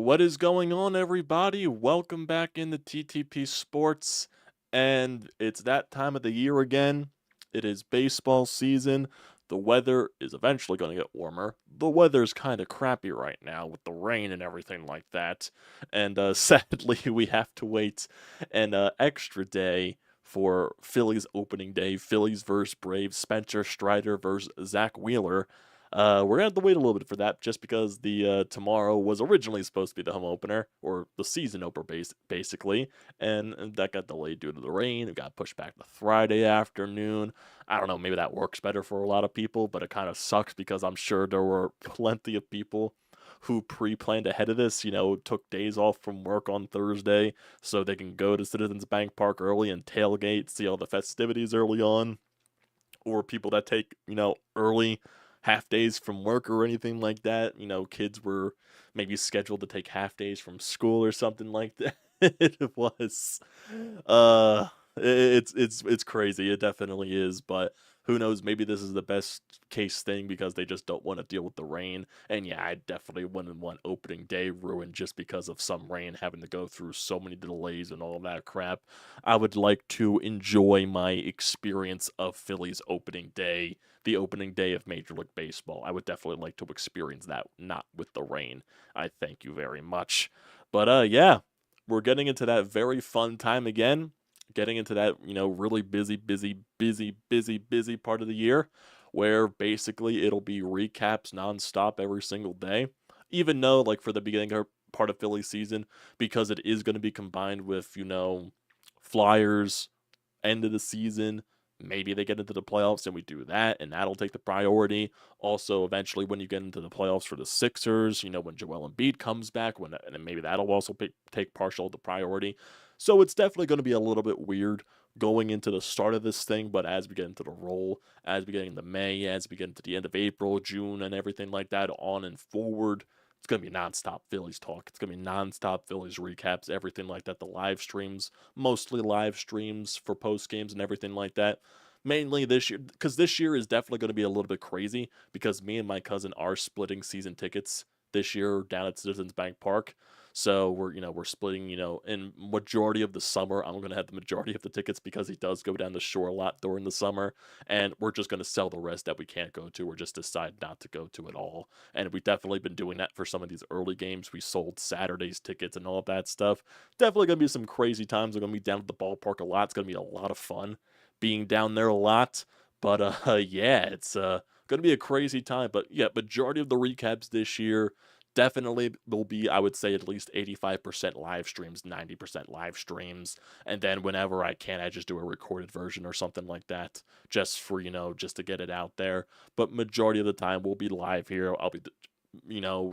What is going on, everybody? Welcome back into TTP Sports, and it's that time of the year again. It is baseball season. The weather is eventually going to get warmer. The weather's kind of crappy right now with the rain and everything like that. And sadly, we have to wait an extra day for Phillies opening day. Phillies versus Braves. Spencer Strider versus Zack Wheeler. We're gonna have to wait a little bit for that, just because the tomorrow was originally supposed to be the home opener or the season opener, basically, and that got delayed due to the rain. It got pushed back to Friday afternoon. I don't know, maybe that works better for a lot of people, but it kind of sucks because I'm sure there were plenty of people who pre-planned ahead of this, took days off from work on Thursday so they can go to Citizens Bank Park early and tailgate, see all the festivities early on, or people that take, early half days from work or anything like that. Kids were maybe scheduled to take half days from school or something like that. It was uh it's crazy. It definitely is, but who knows, maybe this is the best case thing because they just don't want to deal with the rain. And yeah, I definitely wouldn't want opening day ruined just because of some rain, having to go through so many delays and all that crap. I would like to enjoy my experience of Phillies opening day, the opening day of Major League Baseball. I would definitely like to experience that, not with the rain. I thank you very much. But yeah, we're getting into that very fun time again. Getting into that, really busy part of the year where basically it'll be recaps nonstop every single day. Even though, like, for the beginning part of Philly season, because it is going to be combined with, Flyers, end of the season. Maybe they get into the playoffs and we do that, and that'll take the priority. Also, eventually, when you get into the playoffs for the Sixers, when Joel Embiid comes back, and then maybe that'll also take partial of the priority. So it's definitely going to be a little bit weird going into the start of this thing, but as we get into the roll, as we get into May, as we get into the end of April, June, and everything like that, on and forward, it's going to be nonstop Phillies talk. It's going to be nonstop Phillies recaps, everything like that. The live streams, mostly live streams for post games and everything like that. Mainly this year, because this year is definitely going to be a little bit crazy because me and my cousin are splitting season tickets this year down at Citizens Bank Park. So we're splitting, in majority of the summer. I'm going to have the majority of the tickets because he does go down the shore a lot during the summer, and we're just going to sell the rest that we can't go to or just decide not to go to at all. And we've definitely been doing that for some of these early games. We sold Saturday's tickets and all of that stuff. Definitely going to be some crazy times. We're going to be down at the ballpark a lot. It's going to be a lot of fun being down there a lot. But yeah, it's going to be a crazy time. But yeah, majority of the recaps this year definitely will be, I would say, at least 85% live streams, 90% live streams. And then whenever I can, I just do a recorded version or something like that, just for, just to get it out there. But majority of the time, we'll be live here. I'll be,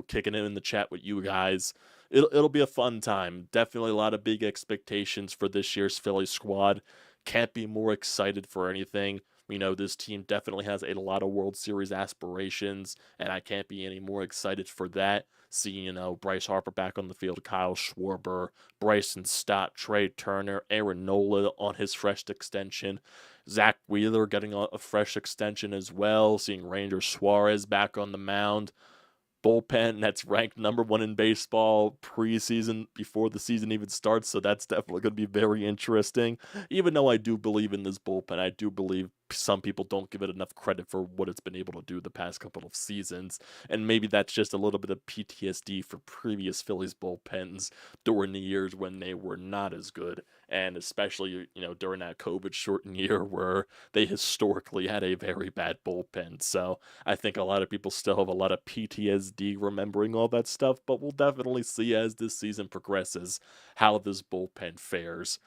kicking it in the chat with you guys. It'll be a fun time. Definitely a lot of big expectations for this year's Philly squad. Can't be more excited for anything. This team definitely has a lot of World Series aspirations, and I can't be any more excited for that. Seeing, Bryce Harper back on the field, Kyle Schwarber, Bryson, Stott, Trey Turner, Aaron Nola on his fresh extension, Zack Wheeler getting a fresh extension as well, seeing Ranger Suarez back on the mound, bullpen that's ranked number one in baseball preseason before the season even starts. So that's definitely going to be very interesting. Even though I do believe in this bullpen, I do believe some people don't give it enough credit for what it's been able to do the past couple of seasons. And maybe that's just a little bit of PTSD for previous Phillies bullpens during the years when they were not as good. And especially, during that COVID shortened year where they historically had a very bad bullpen. So I think a lot of people still have a lot of PTSD remembering all that stuff, but we'll definitely see as this season progresses how this bullpen fares.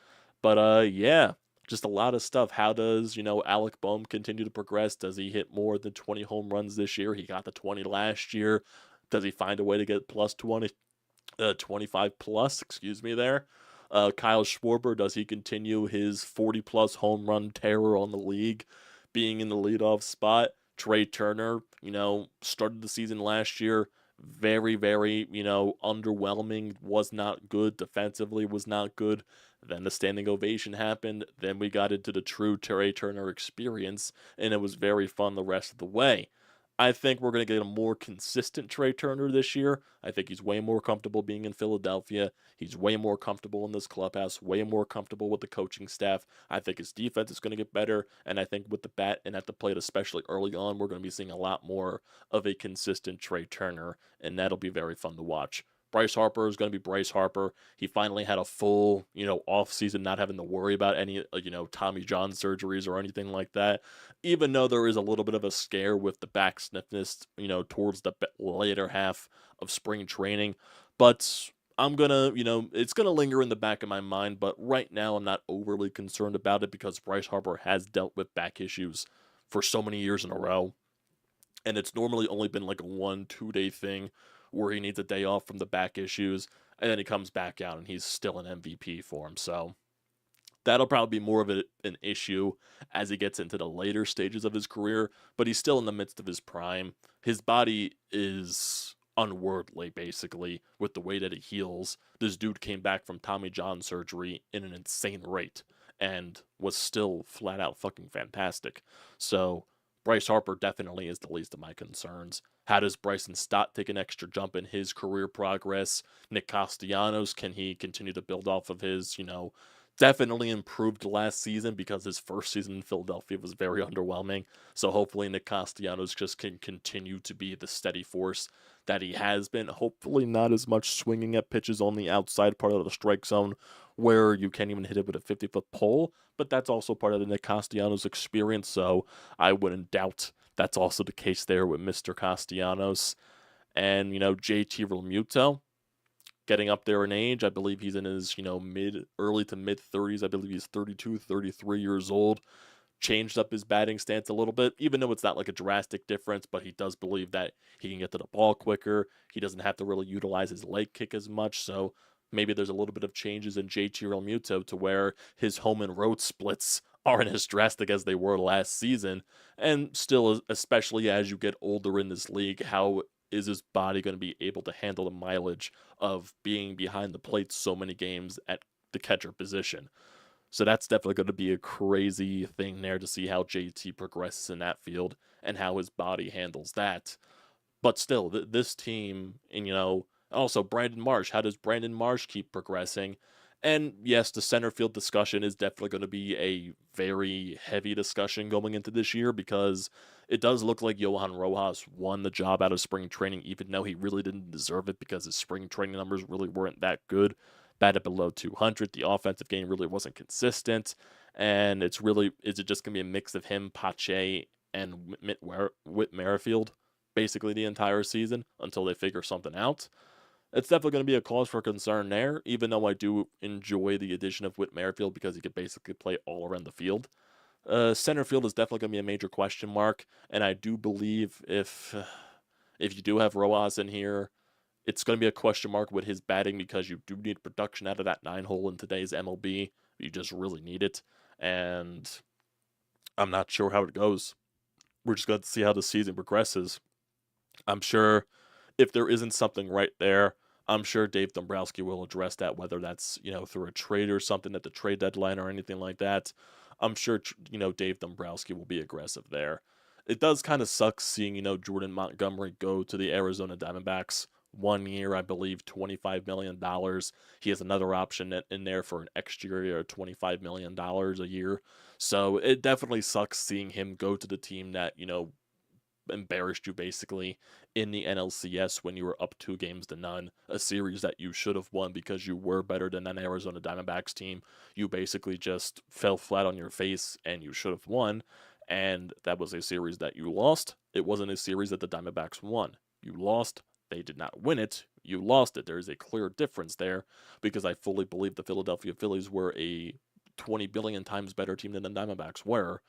But yeah, just a lot of stuff. How does, Alec Bohm continue to progress? Does he hit more than 20 home runs this year? He got the 20 last year. Does he find a way to get plus 20, 25 plus, excuse me, there? Kyle Schwarber, does he continue his 40 plus home run terror on the league, being in the leadoff spot? Trey Turner, started the season last year very, very, underwhelming, was not good. Defensively was not good. Then the standing ovation happened. Then we got into the true Trey Turner experience, and it was very fun the rest of the way. I think we're going to get a more consistent Trey Turner this year. I think he's way more comfortable being in Philadelphia. He's way more comfortable in this clubhouse, way more comfortable with the coaching staff. I think his defense is going to get better. And I think with the bat and at the plate, especially early on, we're going to be seeing a lot more of a consistent Trey Turner. And that'll be very fun to watch. Bryce Harper is going to be Bryce Harper. He finally had a full, off season, not having to worry about any, Tommy John surgeries or anything like that. Even though there is a little bit of a scare with the back stiffness, towards the later half of spring training. But I'm going to, it's going to linger in the back of my mind. But right now, I'm not overly concerned about it because Bryce Harper has dealt with back issues for so many years in a row. And it's normally only been like a 1-2 day thing where he needs a day off from the back issues. And then he comes back out and he's still an MVP for him. So that'll probably be more of an issue as he gets into the later stages of his career, but he's still in the midst of his prime. His body is unworldly, basically, with the way that he heals. This dude came back from Tommy John surgery in an insane rate and was still flat out fucking fantastic. So Bryce Harper definitely is the least of my concerns. How does Bryson Stott take an extra jump in his career progress? Nick Castellanos, can he continue to build off of his, definitely improved last season because his first season in Philadelphia was very underwhelming. So hopefully Nick Castellanos just can continue to be the steady force that he has been. Hopefully not as much swinging at pitches on the outside part of the strike zone where you can't even hit it with a 50-foot pole. But that's also part of the Nick Castellanos experience. So I wouldn't doubt that's also the case there with Mr. Castellanos. And, JT Realmuto, getting up there in age. I believe he's in his, early to mid 30s. I believe he's 32, 33 years old. Changed up his batting stance a little bit, even though it's not like a drastic difference, but he does believe that he can get to the ball quicker. He doesn't have to really utilize his leg kick as much. So maybe there's a little bit of changes in JT Realmuto to where his home and road splits aren't as drastic as they were last season. And still, especially as you get older in this league, how is his body going to be able to handle the mileage of being behind the plate so many games at the catcher position? So that's definitely going to be a crazy thing there to see how JT progresses in that field and how his body handles that. But still, this team, and also Brandon Marsh, how does Brandon Marsh keep progressing? And yes, the center field discussion is definitely going to be a very heavy discussion going into this year because it does look like Johan Rojas won the job out of spring training, even though he really didn't deserve it because his spring training numbers really weren't that good. Batted below 200. The offensive game really wasn't consistent. And is it just going to be a mix of him, Pache, and Whit Merrifield basically the entire season until they figure something out? It's definitely going to be a cause for concern there, even though I do enjoy the addition of Whit Merrifield because he could basically play all around the field. Center field is definitely going to be a major question mark, and I do believe if you do have Rojas in here, it's going to be a question mark with his batting because you do need production out of that 9-hole in today's MLB. You just really need it, and I'm not sure how it goes. We're just going to see how the season progresses. I'm sure if there isn't something right there, I'm sure Dave Dombrowski will address that, whether that's, through a trade or something at the trade deadline or anything like that. I'm sure, Dave Dombrowski will be aggressive there. It does kind of suck seeing, Jordan Montgomery go to the Arizona Diamondbacks. 1 year, I believe, $25 million. He has another option in there for an exterior $25 million a year. So it definitely sucks seeing him go to the team that, embarrassed you basically in the NLCS when you were up 2-0, a series that you should have won because you were better than that Arizona Diamondbacks team. You basically just fell flat on your face and you should have won, and that was a series that you lost. It wasn't a series that the Diamondbacks won. You lost. They did not win it. You lost it. There is a clear difference there because I fully believe the Philadelphia Phillies were a 20 billion times better team than the Diamondbacks were.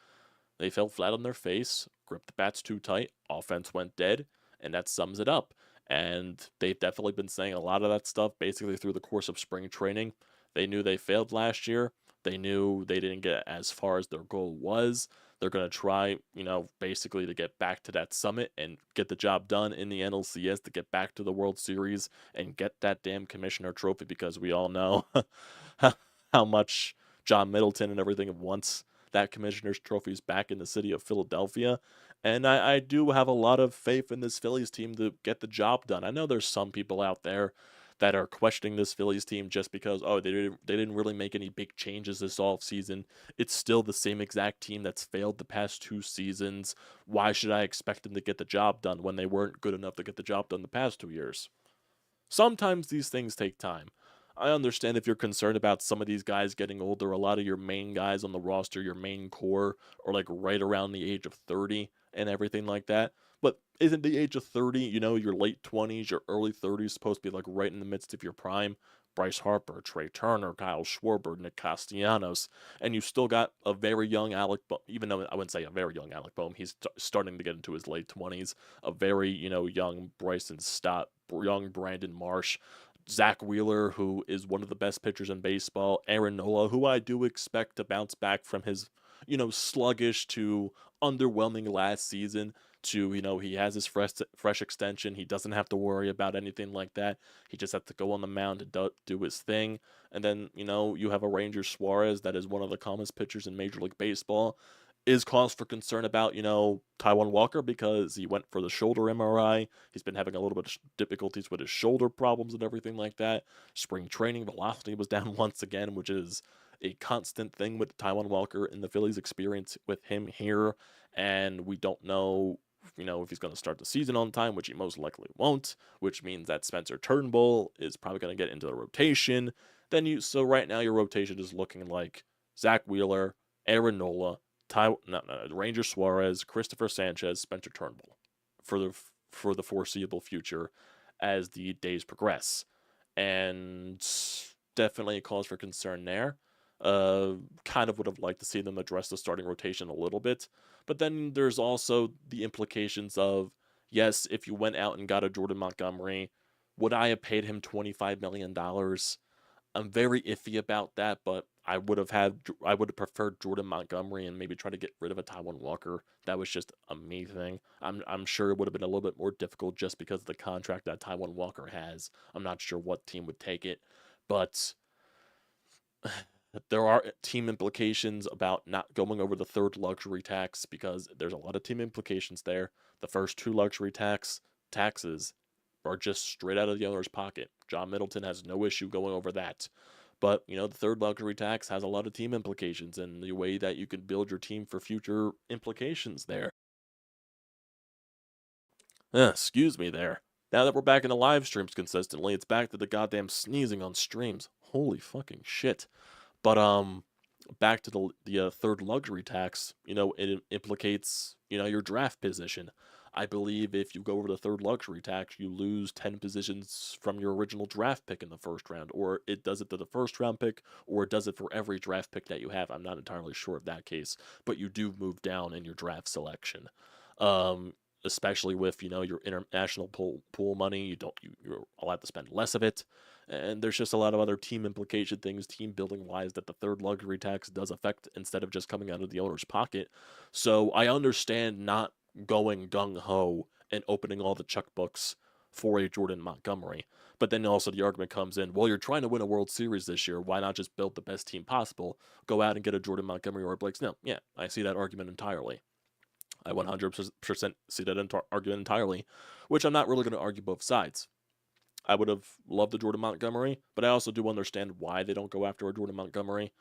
They fell flat on their face, gripped the bats too tight, offense went dead, and that sums it up. And they've definitely been saying a lot of that stuff basically through the course of spring training. They knew they failed last year. They knew they didn't get as far as their goal was. They're going to try, basically to get back to that summit and get the job done in the NLCS to get back to the World Series and get that damn commissioner trophy because we all know how much John Middleton and everything wants that commissioner's trophy is back in the city of Philadelphia. And I do have a lot of faith in this Phillies team to get the job done. I know there's some people out there that are questioning this Phillies team just because, oh, they didn't really make any big changes this offseason. It's still the same exact team that's failed the past 2 seasons. Why should I expect them to get the job done when they weren't good enough to get the job done the past 2 years? Sometimes these things take time. I understand if you're concerned about some of these guys getting older. A lot of your main guys on the roster, your main core, are like right around the age of 30 and everything like that. But isn't the age of 30, your late 20s, your early 30s supposed to be like right in the midst of your prime? Bryce Harper, Trey Turner, Kyle Schwarber, Nick Castellanos, and you still got a very young Alec Bohm, even though I wouldn't say a very young Alec Bohm, he's starting to get into his late 20s, a very, young Bryson, Stott, young Brandon Marsh, Zack Wheeler, who is one of the best pitchers in baseball, Aaron Nola, who I do expect to bounce back from his, sluggish to underwhelming last season to, he has his fresh extension. He doesn't have to worry about anything like that. He just has to go on the mound and do his thing. And then, you have a Ranger Suarez that is one of the calmest pitchers in Major League Baseball. Is cause for concern about, Taijuan Walker because he went for the shoulder MRI. He's been having a little bit of difficulties with his shoulder problems and everything like that. Spring training velocity was down once again, which is a constant thing with Taijuan Walker in the Phillies experience with him here. And we don't know, if he's going to start the season on time, which he most likely won't, which means that Spencer Turnbull is probably going to get into the rotation. So right now your rotation is looking like Zack Wheeler, Aaron Nola, Ranger Suarez, Christopher Sanchez, Spencer Turnbull for the foreseeable future as the days progress, and definitely a cause for concern there. Kind of would have liked to see them address the starting rotation a little bit, but then there's also the implications of, yes, if you went out and got a Jordan Montgomery, would I have paid him $25 million? I'm very iffy about that, but I would have preferred Jordan Montgomery and maybe try to get rid of a Taijuan Walker. That was just a me thing. I'm sure it would have been a little bit more difficult just because of the contract that Taijuan Walker has. I'm not sure what team would take it, but there are team implications about not going over the third luxury tax because there's a lot of team implications there. The first two luxury taxes are just straight out of the owner's pocket. John Middleton has no issue going over that. But, the third luxury tax has a lot of team implications and the way that you can build your team for future implications there. Excuse me there. Now that we're back in the live streams consistently, it's back to the goddamn sneezing on streams. Holy fucking shit. But, back to the third luxury tax, it implicates, your draft position. I believe if you go over the third luxury tax, you lose 10 positions from your original draft pick in the first round, or it does it to the first round pick, or it does it for every draft pick that you have. I'm not entirely sure of that case, but you do move down in your draft selection. Especially with, your international pool money, you're allowed to spend less of it. And there's just a lot of other team implication things, team building wise, that the third luxury tax does affect instead of just coming out of the owner's pocket. So I understand not going gung ho and opening all the checkbooks for a Jordan Montgomery. But then also the argument comes in, well, you're trying to win a World Series this year. Why not just build the best team possible? Go out and get a Jordan Montgomery or a Blake Snell. Yeah, I see that argument entirely. I 100% see that argument entirely, which I'm not really going to argue both sides. I would have loved a Jordan Montgomery, but I also do understand why they don't go after a Jordan Montgomery.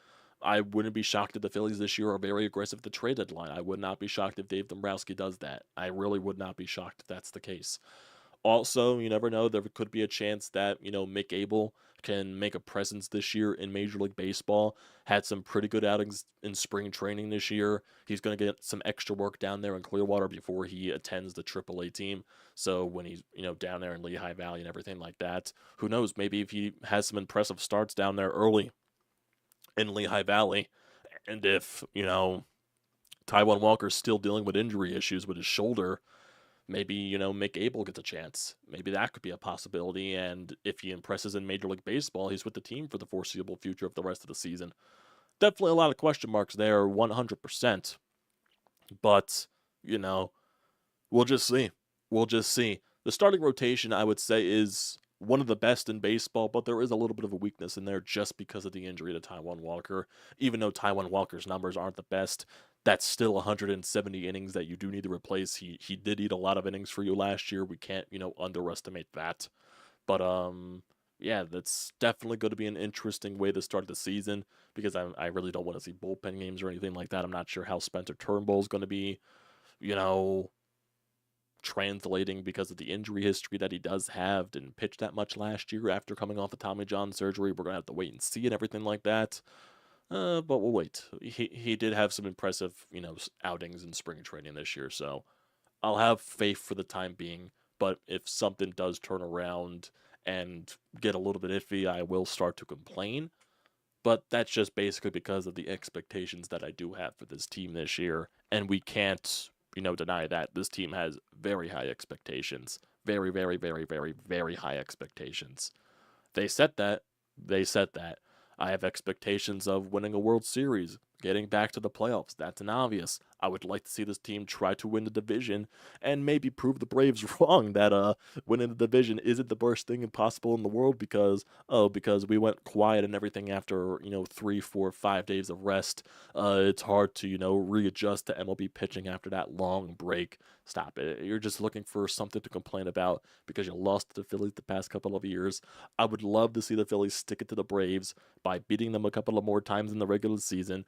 I wouldn't be shocked if the Phillies this year are very aggressive at the trade deadline. I would not be shocked if Dave Dombrowski does that. I really would not be shocked if that's the case. Also, you never know, there could be a chance that, Mick Abel can make a presence this year in Major League Baseball. Had some pretty good outings in spring training this year. He's going to get some extra work down there in Clearwater before he attends the AAA team. So when he's, down there in Lehigh Valley and everything like that, who knows, maybe if he has some impressive starts down there early in Lehigh Valley, and if, Taijuan Walker's still dealing with injury issues with his shoulder, maybe, Mick Abel gets a chance. Maybe that could be a possibility. And if he impresses in Major League Baseball, he's with the team for the foreseeable future of the rest of the season. Definitely a lot of question marks there, 100%. But, we'll just see. We'll just see. The starting rotation, I would say, is one of the best in baseball, but there is a little bit of a weakness in there just because of the injury to Taijuan Walker. Even though Taijuan Walker's numbers aren't the best, that's still 170 innings that you do need to replace. He did eat a lot of innings for you last year. We can't, underestimate that. But yeah, that's definitely going to be an interesting way to start the season because I really don't want to see bullpen games or anything like that. I'm not sure how Spencer Turnbull is going to be, you know, translating because of the injury history that he does have. Didn't pitch that much last year after coming off the Tommy John surgery. We're going to have to wait and see and everything like that. But we'll wait. He did have some impressive, outings in spring training this year, so I'll have faith for the time being. But if something does turn around and get a little bit iffy, I will start to complain. But that's just basically because of the expectations that I do have for this team this year. And we can't, deny that. This team has very high expectations. Very, very, very, very, very high expectations. They set that. They set that. I have expectations of winning a World Series, getting back to the playoffs. That's an obvious. I would like to see this team try to win the division and maybe prove the Braves wrong that winning the division isn't the worst thing possible in the world because we went quiet and everything after 3, 4, 5 days of rest. It's hard to readjust to MLB pitching after that long break. Stop it. You're just looking for something to complain about because you lost to the Phillies the past couple of years. I would love to see the Phillies stick it to the Braves by beating them a couple of more times in the regular season,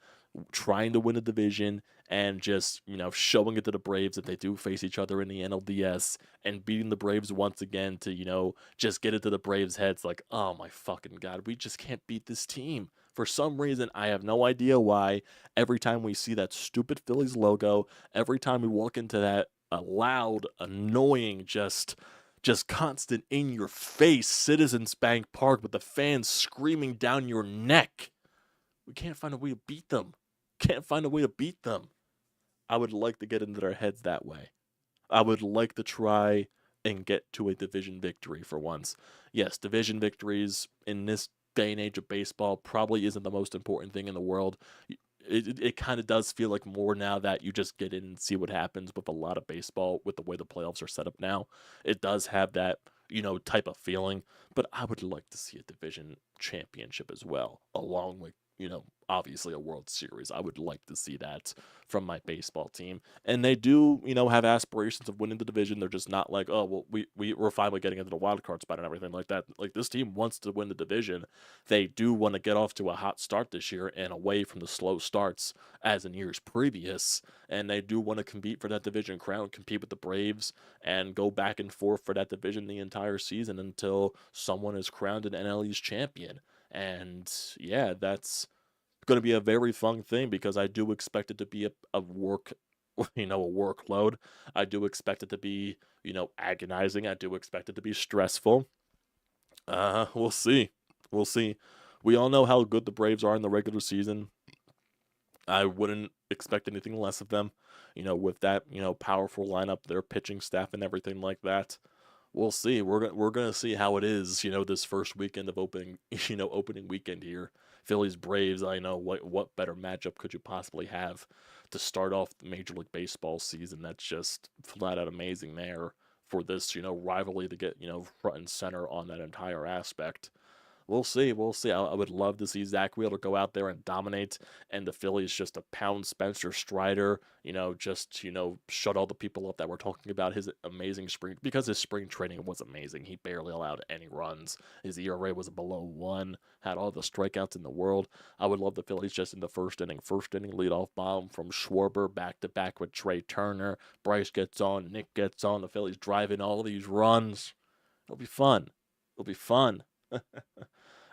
trying to win a division, and just, showing it to the Braves that they do face each other in the NLDS and beating the Braves once again to, just get it to the Braves' heads like, oh my fucking God, we just can't beat this team. For some reason, I have no idea why. Every time we see that stupid Phillies logo, every time we walk into that loud, annoying, just constant in your face Citizens Bank Park with the fans screaming down your neck, we can't find a way to beat them. Can't find a way to beat them. I would like to get into their heads that way. I would like to try and get to a division victory for once. Yes, division victories in this day and age of baseball probably isn't the most important thing in the world. It kind of does feel like more now that you just get in and see what happens with a lot of baseball with the way the playoffs are set up now. It does have that, type of feeling, but I would like to see a division championship as well, along with, obviously a World Series. I would like to see that from my baseball team. And they do, have aspirations of winning the division. They're just not like, oh, well, we're fine with getting into the wild card spot and everything like that. Like, this team wants to win the division. They do want to get off to a hot start this year and away from the slow starts as in years previous. And they do want to compete for that division crown, compete with the Braves, and go back and forth for that division the entire season until someone is crowned an NL East champion. And yeah, that's going to be a very fun thing because I do expect it to be a work, a workload. I do expect it to be, agonizing. I do expect it to be stressful. We'll see. We'll see. We all know how good the Braves are in the regular season. I wouldn't expect anything less of them, with that, powerful lineup, their pitching staff and everything like that. We'll see. We're gonna see how it is, this first weekend of opening, opening weekend here. Phillies Braves. I know what better matchup could you possibly have to start off the Major League Baseball season? That's just flat out amazing there for this, rivalry to get, front and center on that entire aspect. We'll see. We'll see. I would love to see Zack Wheeler go out there and dominate, and the Phillies just to pound Spencer Strider. Just shut all the people up that were talking about his amazing spring because his spring training was amazing. He barely allowed any runs. His ERA was below 1. Had all the strikeouts in the world. I would love the Phillies just in the first inning leadoff bomb from Schwarber back to back with Trey Turner. Bryce gets on. Nick gets on. The Phillies driving all these runs. It'll be fun. It'll be fun.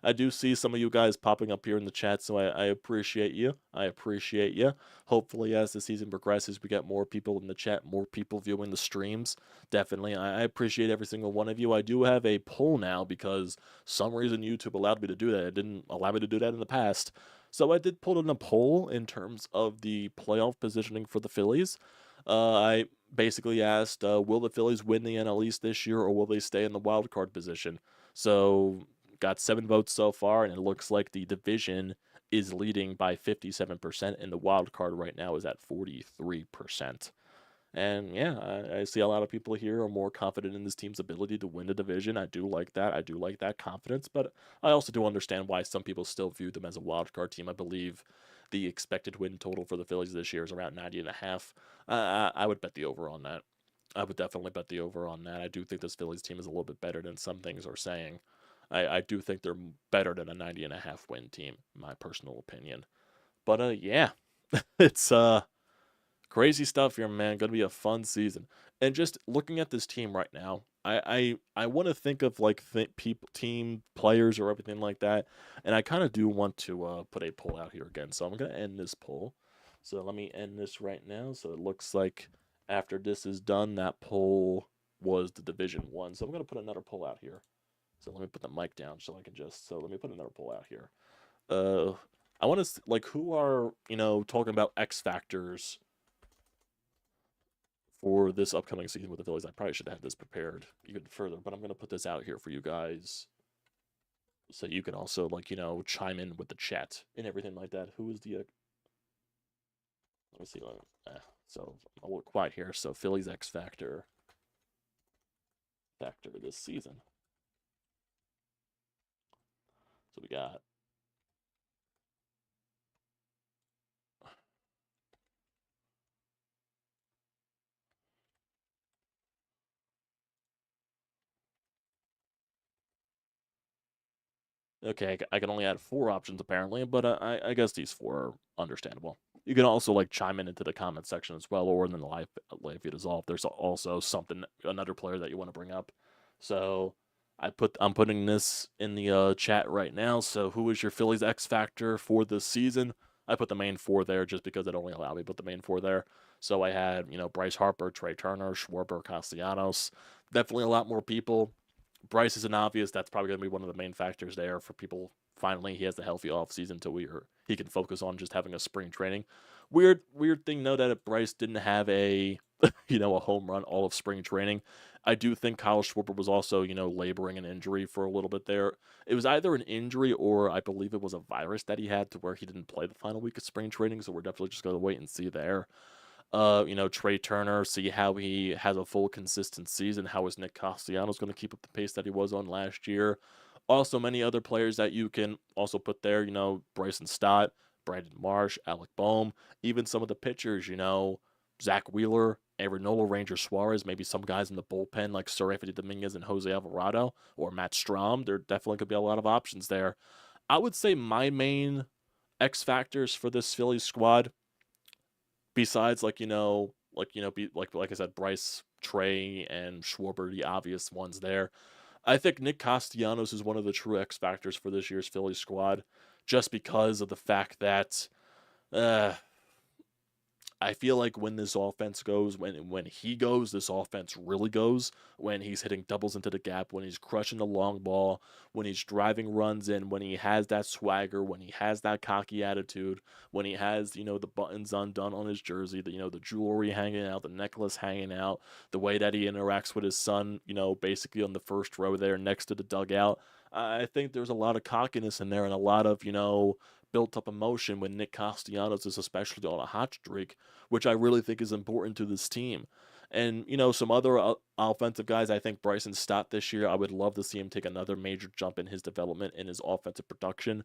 I do see some of you guys popping up here in the chat, so I appreciate you. I appreciate you. Hopefully, as the season progresses, we get more people in the chat, more people viewing the streams. Definitely, I appreciate every single one of you. I do have a poll now because some reason YouTube allowed me to do that. It didn't allow me to do that in the past. So I did put in a poll in terms of the playoff positioning for the Phillies. I basically asked, will the Phillies win the NL East this year, or will they stay in the wild card position? So got 7 votes so far, and it looks like the division is leading by 57%, and the wild card right now is at 43%. And yeah, I see a lot of people here are more confident in this team's ability to win the division. I do like that. I do like that confidence, but I also do understand why some people still view them as a wild card team. I believe the expected win total for the Phillies this year is around 90.5. I would bet the over on that. I would definitely bet the over on that. I do think this Phillies team is a little bit better than some things are saying. I do think they're better than a 90.5 win team, in my personal opinion. But yeah, it's crazy stuff here, man. Going to be a fun season. And just looking at this team right now, I want to think of like people, team players, or everything like that. And I kind of do want to put a poll out here again. So I'm going to end this poll. So let me end this right now. So it looks like after this is done, that poll was the Division One. So I'm going to put another poll out here. So let me put the mic down so I can just. So let me put another poll out here. Uh, I want to like who are talking about X factors for this upcoming season with the Phillies. I probably should have this prepared even further, but I'm going to put this out here for you guys so you can also, like, chime in with the chat and everything like that. Who is the. Let me see. So I'm a little quiet here. So Phillies X factor this season. So we got. Okay, I can only add 4 options apparently, but I guess these 4 are understandable. You can also like chime in into the comment section as well, or in the live feed as well. If there's also another player that you want to bring up. So I'm putting this in the chat right now. So who is your Phillies X factor for this season? I put the main 4 there just because it only allowed me to put the main 4 there. So I had Bryce Harper, Trey Turner, Schwarber, Castellanos. Definitely a lot more people. Bryce is an obvious. That's probably going to be one of the main factors there for people. Finally, he has the healthy offseason till he can focus on just having a spring training. Weird thing though that Bryce didn't have a a home run all of spring training. I do think Kyle Schwarber was also laboring an injury for a little bit there. It was either an injury or I believe it was a virus that he had to where he didn't play the final week of spring training. So we're definitely just going to wait and see there. Trey Turner, see how he has a full consistent season. How is Nick Castellanos going to keep up the pace that he was on last year? Also, many other players that you can also put there, Bryson Stott, Brandon Marsh, Alec Bohm, even some of the pitchers, Zack Wheeler, Aaron Nola, Ranger Suarez, maybe some guys in the bullpen like Sir Anthony Dominguez and Jose Alvarado or Matt Strom. There definitely could be a lot of options there. I would say my main X factors for this Phillies squad besides like I said, Bryce, Trey, and Schwarber, the obvious ones there. I think Nick Castellanos is one of the true X factors for this year's Phillies squad, just because of the fact that uh, I feel like when this offense goes, when he goes, this offense really goes. When he's hitting doubles into the gap, when he's crushing the long ball, when he's driving runs in, when he has that swagger, when he has that cocky attitude, when he has the buttons undone on his jersey, the jewelry hanging out, the necklace hanging out, the way that he interacts with his son, basically on the first row there next to the dugout. I think there's a lot of cockiness in there and a lot of built up emotion when Nick Castellanos is especially on a hot streak, which I really think is important to this team. And, some other offensive guys, I think Bryson Stott this year, I would love to see him take another major jump in his development in his offensive production.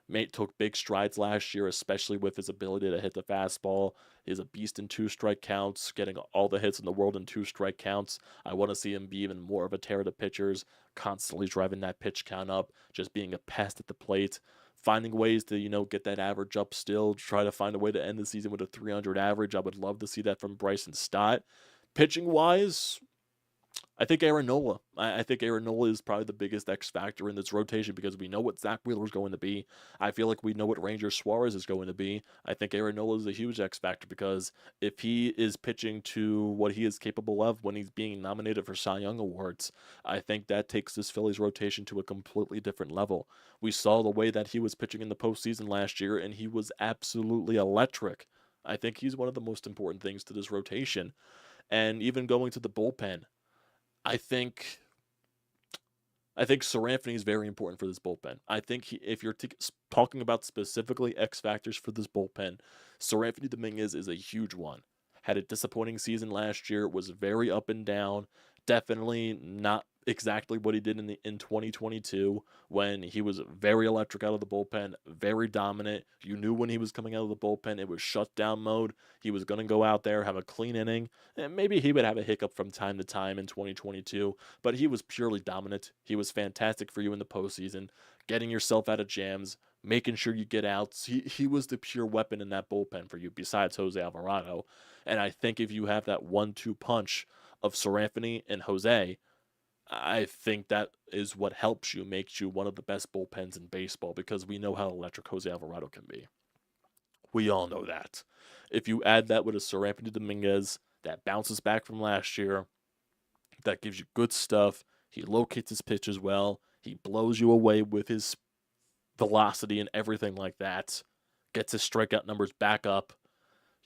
Mate took big strides last year, especially with his ability to hit the fastball. He's a beast in 2-strike counts, getting all the hits in the world in 2-strike counts. I want to see him be even more of a terror to pitchers, constantly driving that pitch count up, just being a pest at the plate, finding ways to, get that average up still, try to find a way to end the season with a 300 average. I would love to see that from Bryson Stott. Pitching wise, I think Aaron Nola. I think Aaron Nola is probably the biggest X factor in this rotation because we know what Zack Wheeler is going to be. I feel like we know what Ranger Suarez is going to be. I think Aaron Nola is a huge X factor because if he is pitching to what he is capable of when he's being nominated for Cy Young Awards, I think that takes this Phillies rotation to a completely different level. We saw the way that he was pitching in the postseason last year, and he was absolutely electric. I think he's one of the most important things to this rotation. And even going to the bullpen, I think Sir Anthony is very important for this bullpen. I think if you're talking about specifically X factors for this bullpen, Sir Anthony Dominguez is a huge one. had a disappointing season last year, was very up and down. Definitely not exactly what he did in 2022 when he was very electric out of the bullpen, very dominant. You knew when he was coming out of the bullpen, it was shutdown mode. He was going to go out there, have a clean inning, and maybe he would have a hiccup from time to time in 2022, but he was purely dominant. He was fantastic for you in the postseason, getting yourself out of jams, making sure you get outs. He was the pure weapon in that bullpen for you, besides Jose Alvarado. And I think if you have that 1-2 punch of Seranthony and Jose, I think that is what helps you, makes you one of the best bullpens in baseball, because we know how electric Jose Alvarado can be. We all know that. If you add that with a Seranthony Dominguez that bounces back from last year, that gives you good stuff, he locates his pitch as well, he blows you away with his velocity and everything like that, gets his strikeout numbers back up,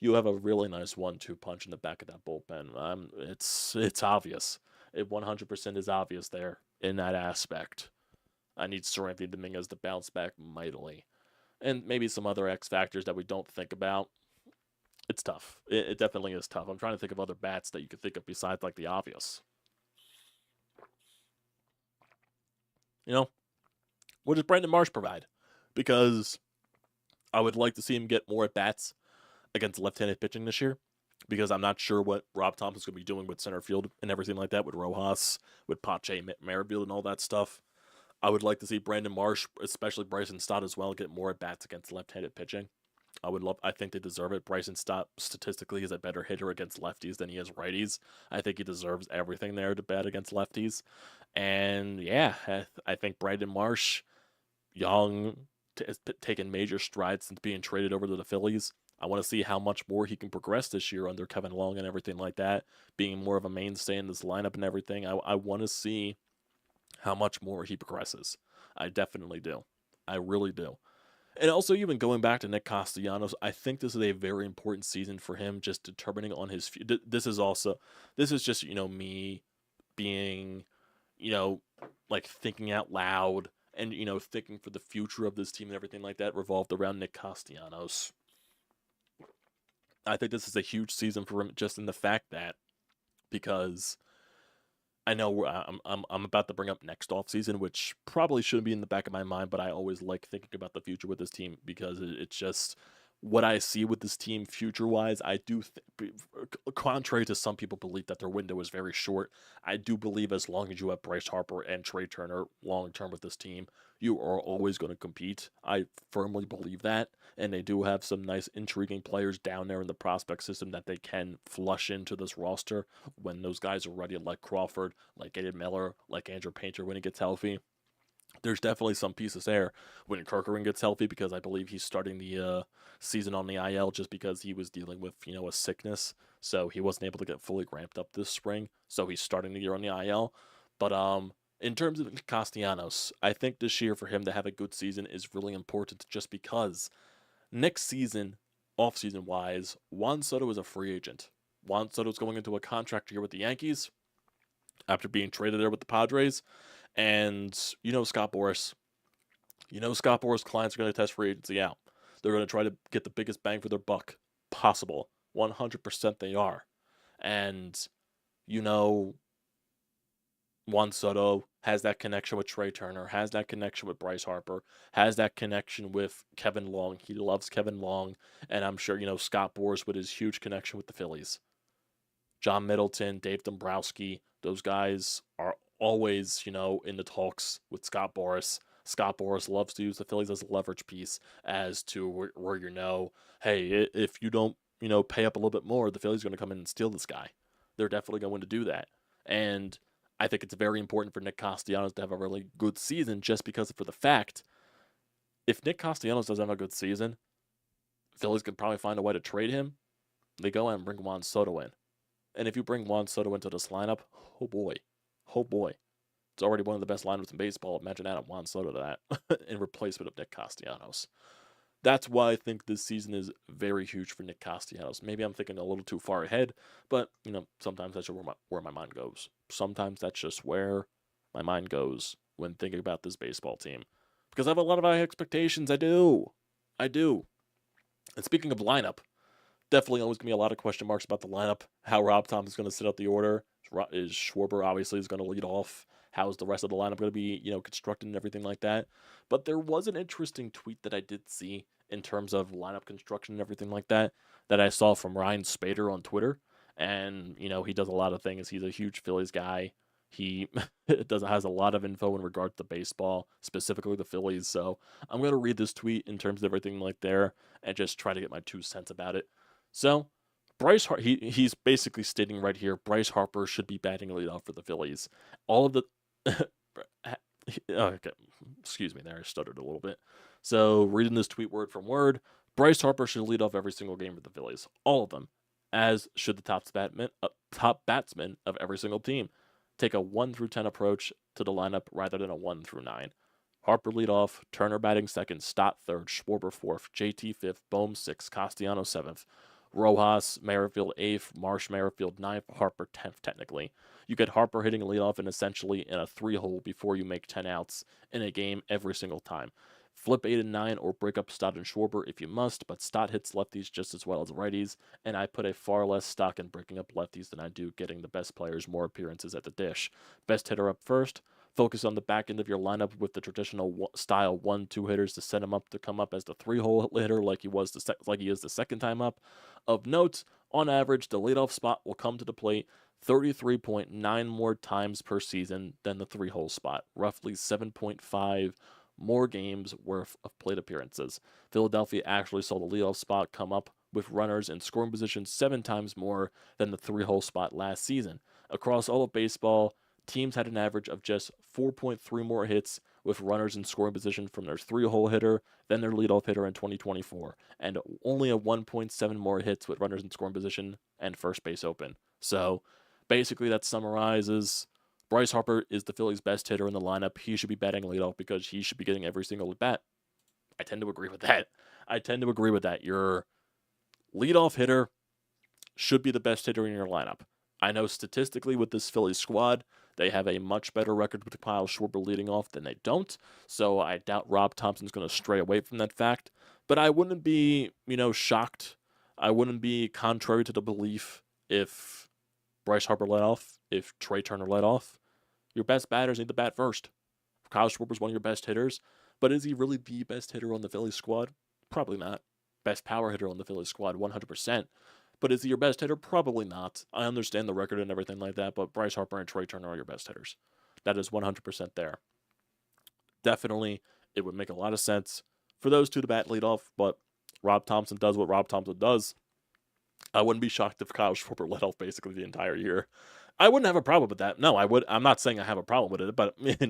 you have a really nice 1-2 punch in the back of that bullpen. It's obvious. It 100% is obvious there in that aspect. I need Seranthony Dominguez to bounce back mightily. And maybe some other X factors that we don't think about. It's tough. It definitely is tough. I'm trying to think of other bats that you could think of besides like the obvious. You know, what does Brandon Marsh provide? Because I would like to see him get more at bats against left-handed pitching this year, because I'm not sure what Rob Thompson's going to be doing with center field and everything like that, with Rojas, with Pache, Merrifield, and all that stuff. I would like to see Brandon Marsh, especially Bryson Stott as well, get more at bats against left-handed pitching. I think they deserve it. Bryson Stott statistically is a better hitter against lefties than he is righties. I think he deserves everything there to bat against lefties. And yeah, I think Brandon Marsh, young, has taken major strides since being traded over to the Phillies. I want to see how much more he can progress this year under Kevin Long and everything like that, being more of a mainstay in this lineup and everything. I want to see how much more he progresses. I definitely do. I really do. And also, even going back to Nick Castellanos, I think this is a very important season for him, just determining on his. This is just, me being, like thinking out loud and, thinking for the future of this team and everything like that revolved around Nick Castellanos. I think this is a huge season for him, just in the fact that, because I know I'm about to bring up next offseason, which probably shouldn't be in the back of my mind, but I always like thinking about the future with this team, because it's just what I see with this team future-wise. I do, contrary to some people believe that their window is very short, I do believe as long as you have Bryce Harper and Trey Turner long-term with this team, you are always going to compete. I firmly believe that, and they do have some nice, intriguing players down there in the prospect system that they can flush into this roster when those guys are ready, like Crawford, like Aiden Miller, like Andrew Painter when he gets healthy. There's definitely some pieces there when Kirkering gets healthy, because I believe he's starting the season on the IL just because he was dealing with, a sickness. So he wasn't able to get fully ramped up this spring. So he's starting the year on the IL. But in terms of Castellanos, I think this year for him to have a good season is really important, just because next season, off-season wise, Juan Soto is a free agent. Juan Soto is going into a contract year with the Yankees after being traded there with the Padres. And Scott Boras. Scott Boras clients are going to test free agency out. They're going to try to get the biggest bang for their buck possible. 100% they are. And, Juan Soto has that connection with Trey Turner, has that connection with Bryce Harper, has that connection with Kevin Long. He loves Kevin Long. And I'm sure, Scott Boras with his huge connection with the Phillies. John Middleton, Dave Dombrowski, those guys are always, in the talks with Scott Boras. Scott Boras loves to use the Phillies as a leverage piece as to where, hey, if you don't, pay up a little bit more, the Phillies are going to come in and steal this guy. They're definitely going to do that. And I think it's very important for Nick Castellanos to have a really good season, just because for the fact, if Nick Castellanos doesn't have a good season, Phillies could probably find a way to trade him. They go and bring Juan Soto in. And if you bring Juan Soto into this lineup, oh boy. It's already one of the best lineups in baseball. Imagine adding Juan Soto to that in replacement of Nick Castellanos. That's why I think this season is very huge for Nick Castellanos. Maybe I'm thinking a little too far ahead, but, sometimes that's where my mind goes. Sometimes that's just where my mind goes when thinking about this baseball team. Because I have a lot of high expectations. I do. And speaking of lineup, Definitely always going to be a lot of question marks about the lineup, how Rob Thompson's going to sit out the order. Is Schwarber obviously is going to lead off? How is the rest of the lineup going to be, constructed and everything like that? But there was an interesting tweet that I did see in terms of lineup construction and everything like that I saw from Ryan Spader on Twitter. And, he does a lot of things. He's a huge Phillies guy. He has a lot of info in regard to baseball, specifically the Phillies. So I'm going to read this tweet in terms of everything like there and just try to get my 2 cents about it. So he's basically stating right here, Bryce Harper should be batting leadoff for the Phillies. All of the okay, excuse me there, I stuttered a little bit. So reading this tweet word from word, Bryce Harper should lead off every single game for the Phillies. All of them. As should the top batsman of every single team. Take a 1 through 10 approach to the lineup rather than a 1 through 9. Harper lead off, Turner batting second, Stott third, Schwarber fourth, JT fifth, Bohm sixth, Castellanos seventh, Rojas, Merrifield 8th, Marsh Merrifield 9th, Harper 10th technically. You get Harper hitting leadoff and essentially in a 3-hole before you make 10 outs in a game every single time. Flip 8 and 9 or break up Stott and Schwarber if you must, but Stott hits lefties just as well as righties, and I put a far less stock in breaking up lefties than I do getting the best players more appearances at the dish. Best hitter up first. Focus on the back end of your lineup with the traditional style 1-2 hitters to set him up to come up as the 3-hole hitter like he is the second time up. Of note, on average, the leadoff spot will come to the plate 33.9 more times per season than the 3-hole spot, roughly 7.5 more games worth of plate appearances. Philadelphia actually saw the leadoff spot come up with runners in scoring position 7 times more than the 3-hole spot last season. Across all of baseball, teams had an average of just 4.3 more hits with runners in scoring position from their 3-hole hitter than their leadoff hitter in 2024, and only a 1.7 more hits with runners in scoring position and first base open. So basically that summarizes Bryce Harper is the Phillies' best hitter in the lineup. He should be batting leadoff because he should be getting every single at bat. I tend to agree with that. Your leadoff hitter should be the best hitter in your lineup. I know statistically with this Phillies squad, they have a much better record with Kyle Schwarber leading off than they don't, so I doubt Rob Thompson's going to stray away from that fact. But I wouldn't be, shocked. I wouldn't be contrary to the belief if Bryce Harper led off, if Trey Turner led off. Your best batters need to bat first. Kyle Schwarber's one of your best hitters, but is he really the best hitter on the Phillies squad? Probably not. Best power hitter on the Phillies squad, 100%. But is he your best hitter? Probably not. I understand the record and everything like that, but Bryce Harper and Trey Turner are your best hitters. That is 100% there. Definitely, it would make a lot of sense for those two to bat leadoff, but Rob Thompson does what Rob Thompson does. I wouldn't be shocked if Kyle Schwarber led off basically the entire year. I wouldn't have a problem with that. No, I would. I'm not saying I have a problem with it, but if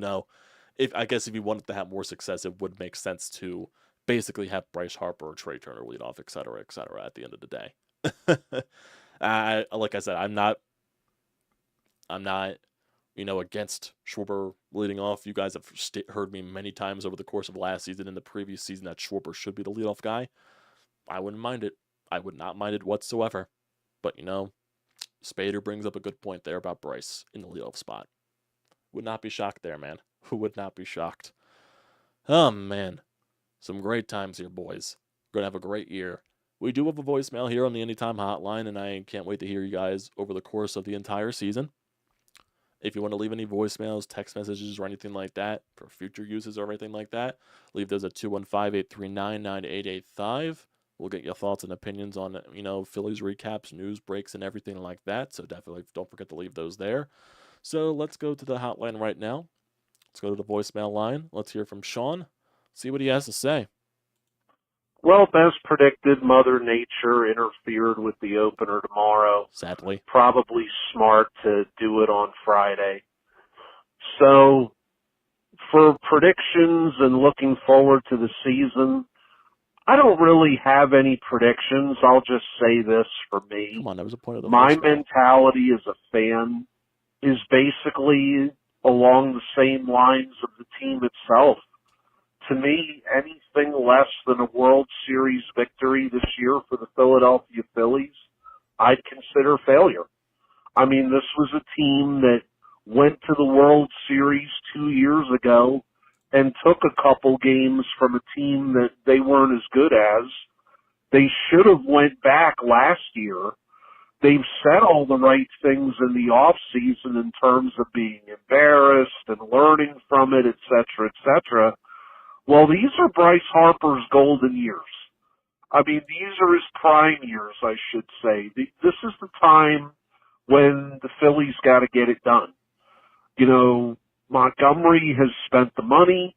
you wanted to have more success, it would make sense to basically have Bryce Harper or Trey Turner lead off, et cetera, at the end of the day. Like I said, I'm not, against Schwarber leading off. You guys have heard me many times over the course of last season and the previous season that Schwarber should be the leadoff guy. I wouldn't mind it. I would not mind it whatsoever. But, Spader brings up a good point there about Bryce in the leadoff spot. Would not be shocked there, man. Who would not be shocked? Oh, man. Some great times here, boys. We're going to have a great year. We do have a voicemail here on the Anytime Hotline, and I can't wait to hear you guys over the course of the entire season. If you want to leave any voicemails, text messages, or anything like that for future uses or anything like that, leave those at 215-839-9885. We'll get your thoughts and opinions on, Phillies recaps, news breaks, and everything like that. So definitely don't forget to leave those there. So let's go to the hotline right now. Let's go to the voicemail line. Let's hear from Sean. See what he has to say. Well, as predicted, Mother Nature interfered with the opener tomorrow. Sadly. Probably smart to do it on Friday. So, for predictions and looking forward to the season, I don't really have any predictions. I'll just say this for me. Come on, that was a point of the My voicemail. mentality as a fan is basically along the same lines of the team itself. To me, anything less than a World Series victory this year for the Philadelphia Phillies, I'd consider failure. I mean, this was a team that went to the World Series 2 years ago and took a couple games from a team that they weren't as good as They should have went back last year. They've said all the right things in the off season in terms of being embarrassed and learning from it, et cetera, et cetera. Well, these are Bryce Harper's golden years. I mean, these are his prime years, I should say. This is the time when the Phillies got to get it done. You know, Montgomery has spent the money.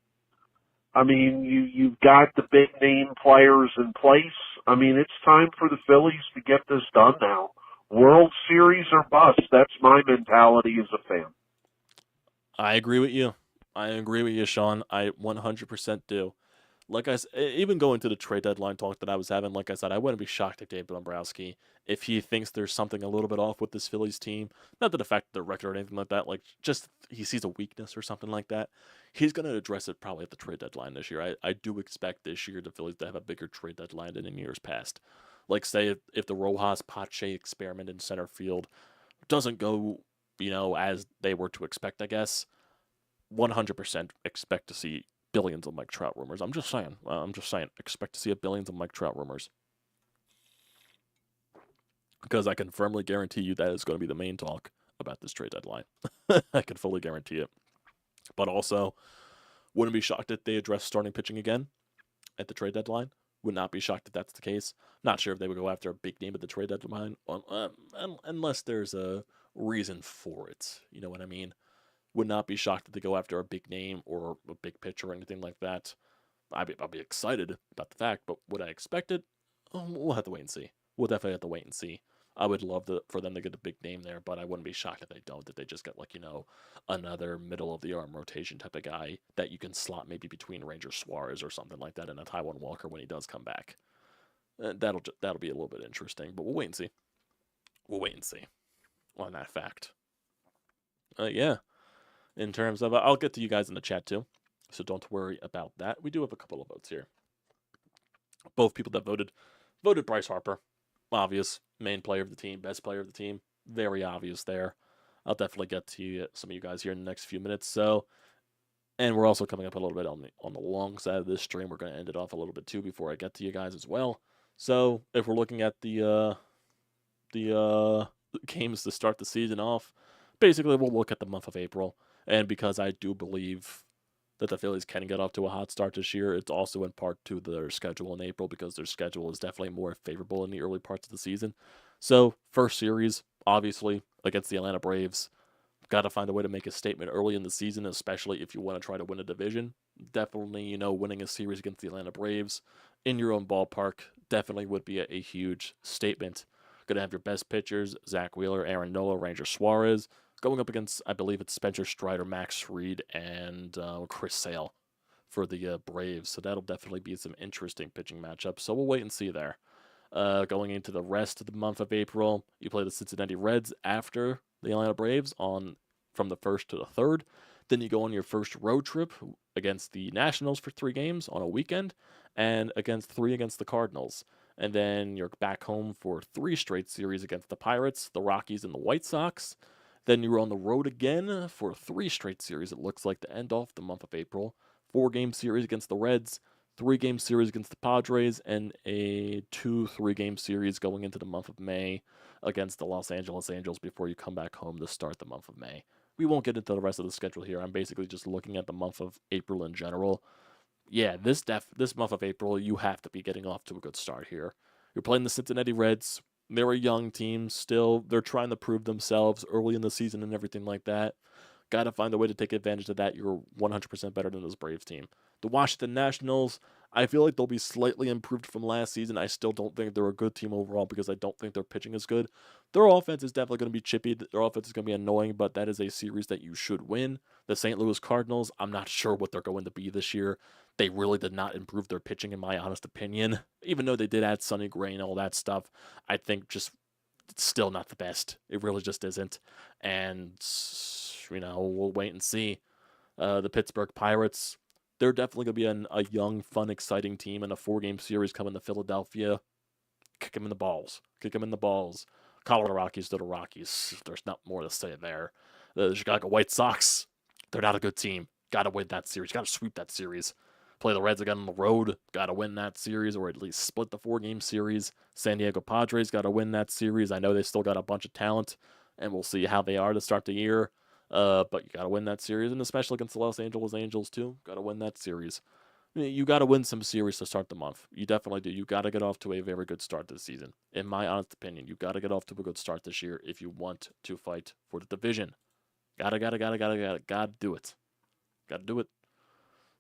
I mean, you've got the big name players in place. I mean, it's time for the Phillies to get this done now. World Series or bust. That's my mentality as a fan. I agree with you. I agree with you, Sean. I 100% do. Like I said, even going to the trade deadline talk that I was having, like I said, I wouldn't be shocked if Dave Dombrowski, if he thinks there's something a little bit off with this Phillies team, not that the fact the record or anything like that, like just he sees a weakness or something like that, he's going to address it probably at the trade deadline this year. I do expect this year the Phillies to have a bigger trade deadline than in years past. Like say if the Rojas Pache experiment in center field doesn't go, as they were to expect, I guess 100% expect to see billions of Mike Trout rumors. I'm just saying. Expect to see a billions of Mike Trout rumors. Because I can firmly guarantee you that is going to be the main talk about this trade deadline. I can fully guarantee it. But also, wouldn't be shocked if they address starting pitching again at the trade deadline. Would not be shocked if that's the case. Not sure if they would go after a big name at the trade deadline, unless there's a reason for it. You know what I mean? Would not be shocked if they go after a big name or a big pitcher or anything like that. I'll be excited about the fact, but would I expect it? We'll have to wait and see. We'll definitely have to wait and see. I would love for them to get a big name there, but I wouldn't be shocked if they don't. That they just get another middle of the arm rotation type of guy that you can slot maybe between Ranger Suarez or something like that, and a Taijuan Walker when he does come back. That'll be a little bit interesting, but we'll wait and see. We'll wait and see on that fact. Yeah. In terms of, I'll get to you guys in the chat too, so don't worry about that. We do have a couple of votes here. Both people that voted Bryce Harper. Obvious, main player of the team, best player of the team. Very obvious there. I'll definitely get to some of you guys here in the next few minutes. So, and we're also coming up a little bit on the long side of this stream. We're going to end it off a little bit too before I get to you guys as well. So, if we're looking at the games to start the season off, basically we'll look at the month of April. And because I do believe that the Phillies can get off to a hot start this year, it's also in part to their schedule in April, because their schedule is definitely more favorable in the early parts of the season. So, first series, obviously, against the Atlanta Braves. Got to find a way to make a statement early in the season, especially if you want to try to win a division. Definitely, winning a series against the Atlanta Braves in your own ballpark definitely would be a huge statement. Going to have your best pitchers, Zack Wheeler, Aaron Nola, Ranger Suarez, going up against, I believe it's Spencer Strider, Max Fried, and Chris Sale for the Braves. So that'll definitely be some interesting pitching matchups. So we'll wait and see there. Going into the rest of the month of April, you play the Cincinnati Reds after the Atlanta Braves from the 1st to the 3rd. Then you go on your first road trip against the Nationals for 3 games on a weekend, and against the Cardinals. And then you're back home for 3 straight series against the Pirates, the Rockies, and the White Sox. Then you were on the road again for 3 straight series, it looks like, to end off the month of April. 4-game series against the Reds, 3-game series against the Padres, and a 2-3-game series going into the month of May against the Los Angeles Angels before you come back home to start the month of May. We won't get into the rest of the schedule here. I'm basically just looking at the month of April in general. Yeah, this month of April, you have to be getting off to a good start here. You're playing the Cincinnati Reds. They're a young team still. They're trying to prove themselves early in the season and everything like that. Got to find a way to take advantage of that. You're 100% better than this Braves team. The Washington Nationals, I feel like they'll be slightly improved from last season. I still don't think they're a good team overall because I don't think their pitching is good. Their offense is definitely going to be chippy. Their offense is going to be annoying, but that is a series that you should win. The St. Louis Cardinals, I'm not sure what they're going to be this year. They really did not improve their pitching, in my honest opinion. Even though they did add Sonny Gray and all that stuff, I think just it's still not the best. It really just isn't. And, we'll wait and see. The Pittsburgh Pirates, they're definitely going to be a young, fun, exciting team in a 4-game series coming to Philadelphia. Kick them in the balls. Colorado Rockies to the Rockies. There's not more to say there. The Chicago White Sox, they're not a good team. Got to win that series. Got to sweep that series. Play the Reds again on the road. Got to win that series, or at least split the 4-game series. San Diego Padres got to win that series. I know they still got a bunch of talent, and we'll see how they are to start the year. But you got to win that series, and especially against the Los Angeles Angels, too. Got to win that series. You got to win some series to start the month. You definitely do. You got to get off to a very good start this season. In my honest opinion, you got to get off to a good start this year if you want to fight for the division. Gotta do it. Gotta do it.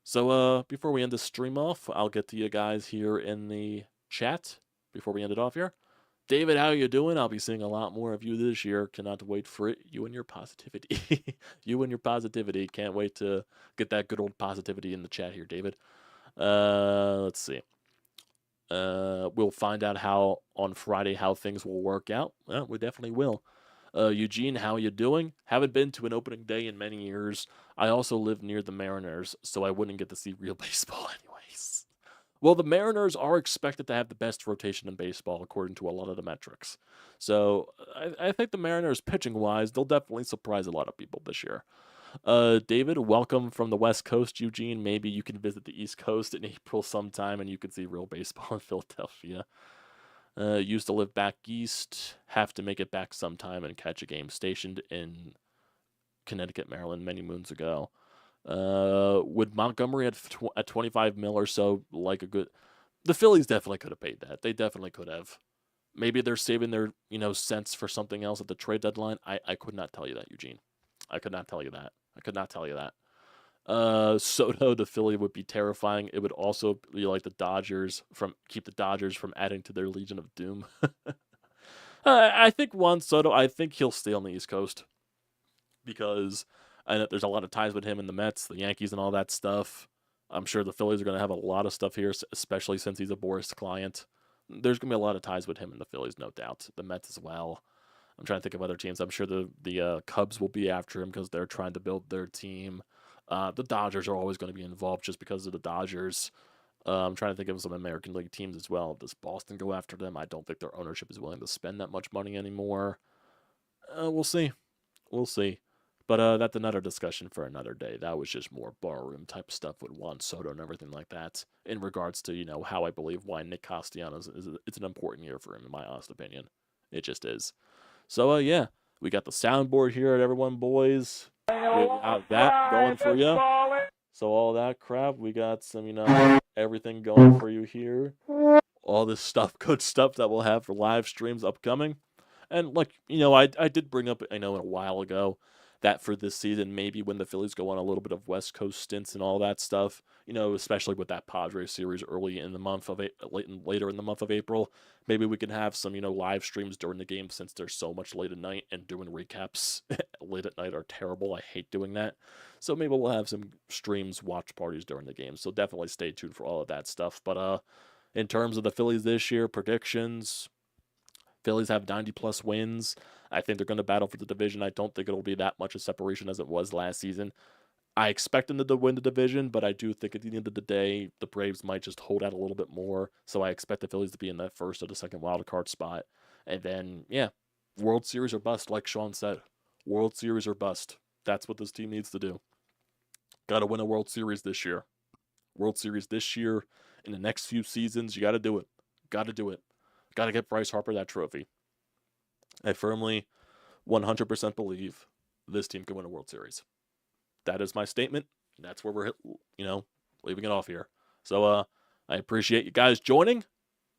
So, before we end the stream off, I'll get to you guys here in the chat before we end it off here. David, how you doing? I'll be seeing a lot more of you this year. Cannot wait for it. You and your positivity. You and your positivity. Can't wait to get that good old positivity in the chat here, David. Let's see. We'll find out how on Friday how things will work out. Well, we definitely will. Eugene, how you doing? Haven't been to an opening day in many years. I also live near the Mariners, so I wouldn't get to see real baseball anyways. Well, the Mariners are expected to have the best rotation in baseball according to a lot of the metrics. So I think the Mariners, pitching-wise, they'll definitely surprise a lot of people this year. David, welcome from the West Coast, Eugene. Maybe you can visit the East Coast in April sometime and you can see real baseball in Philadelphia. Used to live back east, have to make it back sometime and catch a game stationed in Connecticut, Maryland many moons ago. Would Montgomery at 25 mil or so like a good... The Phillies definitely could have paid that. They definitely could have. Maybe they're saving their, cents for something else at the trade deadline. I could not tell you that, Eugene. I could not tell you that. Soto to Philly would be terrifying. It would also be like the Dodgers keep the Dodgers from adding to their Legion of Doom. I think Juan Soto, I think he'll stay on the East Coast because I know there's a lot of ties with him and the Mets, the Yankees, and all that stuff. I'm sure the Phillies are going to have a lot of stuff here, especially since he's a Boris client. There's going to be a lot of ties with him and the Phillies, no doubt. The Mets as well. I'm trying to think of other teams. I'm sure the Cubs will be after him because they're trying to build their team. The Dodgers are always going to be involved just because of the Dodgers. I'm trying to think of some American League teams as well. Does Boston go after them? I don't think their ownership is willing to spend that much money anymore. We'll see. But that's another discussion for another day. That was just more barroom type stuff with Juan Soto and everything like that in regards to, how I believe why Nick Castellanos it's an important year for him, in my honest opinion. It just is. So, yeah, we got the soundboard here at everyone, boys. We have that going for you. So all that crap, we got some, everything going for you here. All this stuff, good stuff that we'll have for live streams upcoming. And I did bring up, a while ago, that for this season, maybe when the Phillies go on a little bit of West Coast stints and all that stuff, especially with that Padres series early in the month of later in the month of April, maybe we can have some, live streams during the game since there's so much late at night and doing recaps late at night are terrible. I hate doing that. So maybe we'll have some streams, watch parties during the game. So definitely stay tuned for all of that stuff. But in terms of the Phillies this year, predictions, Phillies have 90-plus wins. I think they're going to battle for the division. I don't think it'll be that much of separation as it was last season. I expect them to win the division, but I do think at the end of the day, the Braves might just hold out a little bit more. So I expect the Phillies to be in that first or the second wild card spot. And then, World Series or bust, like Sean said. World Series or bust. That's what this team needs to do. Got to win a World Series this year. World Series this year. In the next few seasons, you got to do it. Got to do it. Got to get Bryce Harper that trophy. I firmly 100% believe this team can win a World Series. That is my statement. That's where we're, leaving it off here. So I appreciate you guys joining.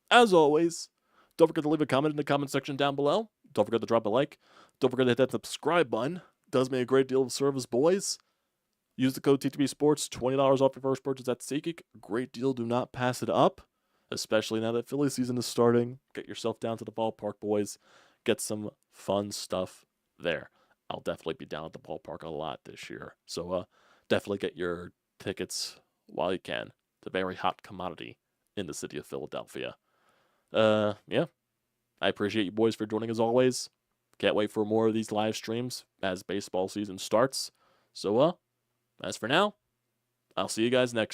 As always, don't forget to leave a comment in the comment section down below. Don't forget to drop a like. Don't forget to hit that subscribe button. It does me a great deal of service, boys. Use the code TTPSPORTS, $20 off your first purchase at SEATGEEK. Great deal. Do not pass it up. Especially now that Philly season is starting. Get yourself down to the ballpark, boys. Get some fun stuff there. I'll definitely be down at the ballpark a lot this year. So definitely get your tickets while you can. It's a very hot commodity in the city of Philadelphia. I appreciate you boys for joining as always. Can't wait for more of these live streams as baseball season starts. So as for now, I'll see you guys next time.